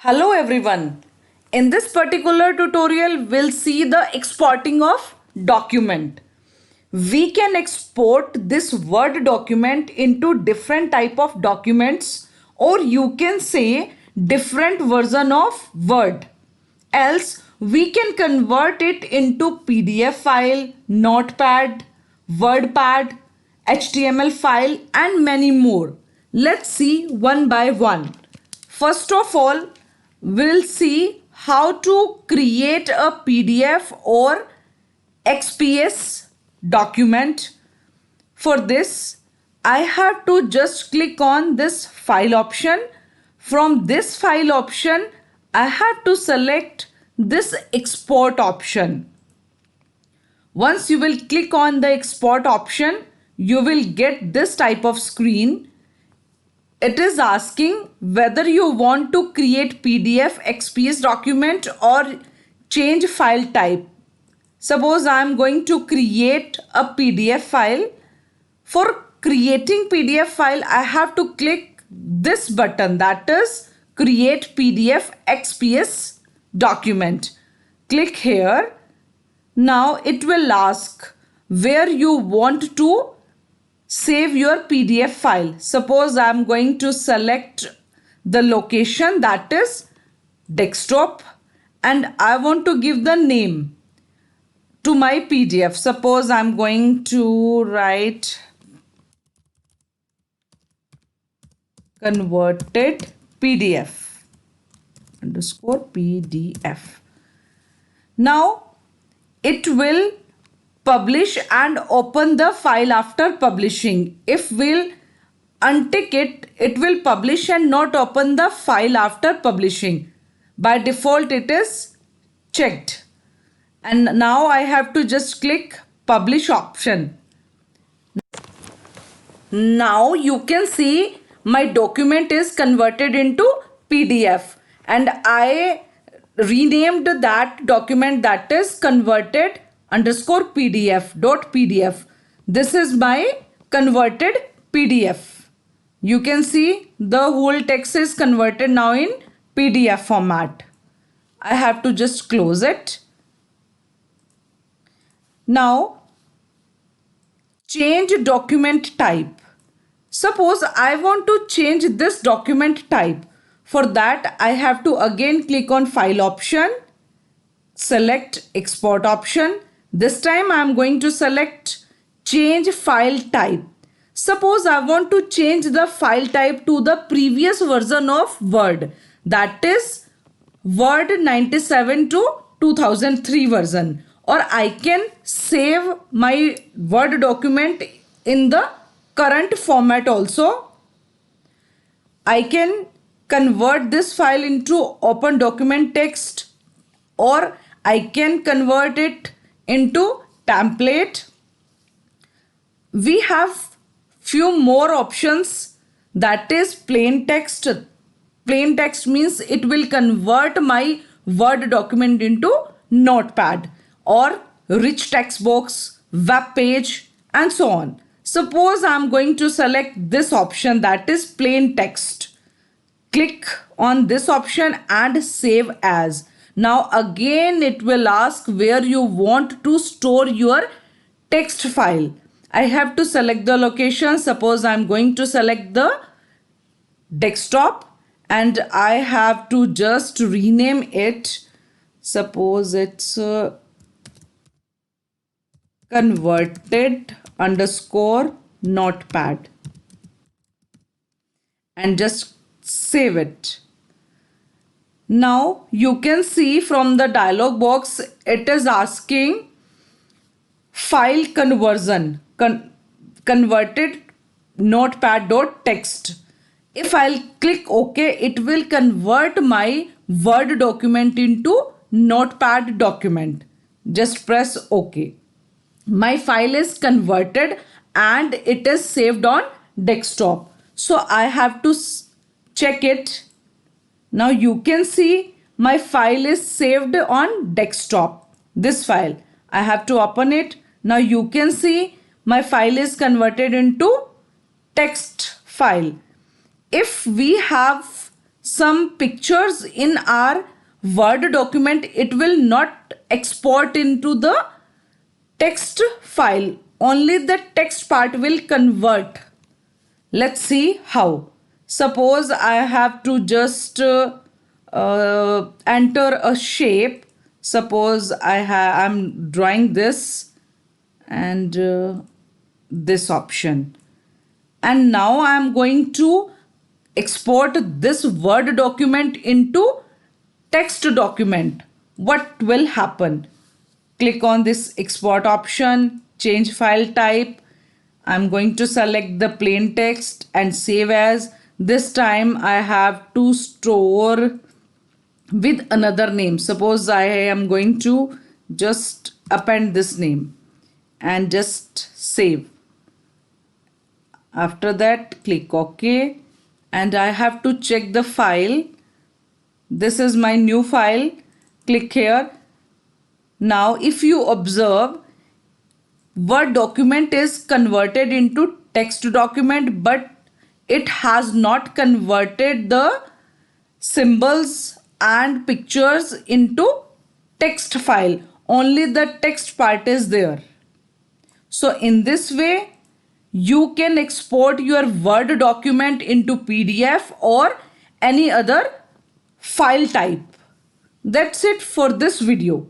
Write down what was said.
Hello everyone. In this particular tutorial, we'll see the exporting of document. We can export this Word document into different type of documents, or you can say different version of Word. Else we can convert it into PDF file, Notepad, WordPad, HTML file and many more. Let's see one by one. First of all, we'll see how to create a PDF or XPS document. For this, I have to just click on this file option. From this file option, I have to select this export option. Once you will click on the export option, you will get this type of screen. It is asking whether you want to create PDF XPS document or change file type. Suppose I am going to create a PDF file. For creating PDF file, I have to click this button, that is create PDF XPS document. Click here. Now it will ask where you want to save your PDF file. Suppose I am going to select the location, that is desktop, and I want to give the name to my PDF. Suppose I am going to write converted PDF underscore PDF. Now it will publish and open the file after publishing. If we'll untick it, it will publish and not open the file after publishing. By default, it is checked. And now I have to just click publish option. Now you can see my document is converted into PDF and I renamed that document, that is converted underscore PDF. This is my converted PDF. You can see the whole text is converted now in PDF format. I have to just close it. Now change document type. Suppose I want to change this document type. For that, I have to again click on file option, select export option. This time I am going to select change file type. Suppose I want to change the file type to the previous version of Word, that is Word 97 to 2003 version, or I can save my Word document in the current format also. I can convert this file into open document text, or I can convert it into template. We have few more options, that is plain text. Plain text means it will convert my Word document into Notepad, or rich text box, web page and so on. Suppose I am going to select this option, that is plain text. Click on this option and save as. Now again it will ask where you want to store your text file. I have to select the location. Suppose I am going to select the desktop and I have to just rename it. Suppose it's converted underscore Notepad and just save it. Now you can see from the dialog box it is asking file conversion, converted notepad.txt. If I'll click OK, it will convert my Word document into Notepad document. Just press OK. My file is converted and it is saved on desktop. So I have to check it. Now you can see my file is saved on desktop. This file, I have to open it. Now you can see my file is converted into text file. If we have some pictures in our Word document, it will not export into the text file. Only the text part will convert. Let's see how. Suppose I have to just enter a shape. Suppose I'm drawing this and this option. And now I am going to export this Word document into text document. What will happen? Click on this export option, change file type. I'm going to select the plain text and save as. This time I have to store with another name. Suppose I am going to just append this name and just save. After that, click OK, and I have to check the file. This is my new file. Click here. Now if you observe, Word document is converted into text document, but it has not converted the symbols and pictures into text file. Only the text part is there. So in this way, you can export your Word document into PDF or any other file type. That's it for this video.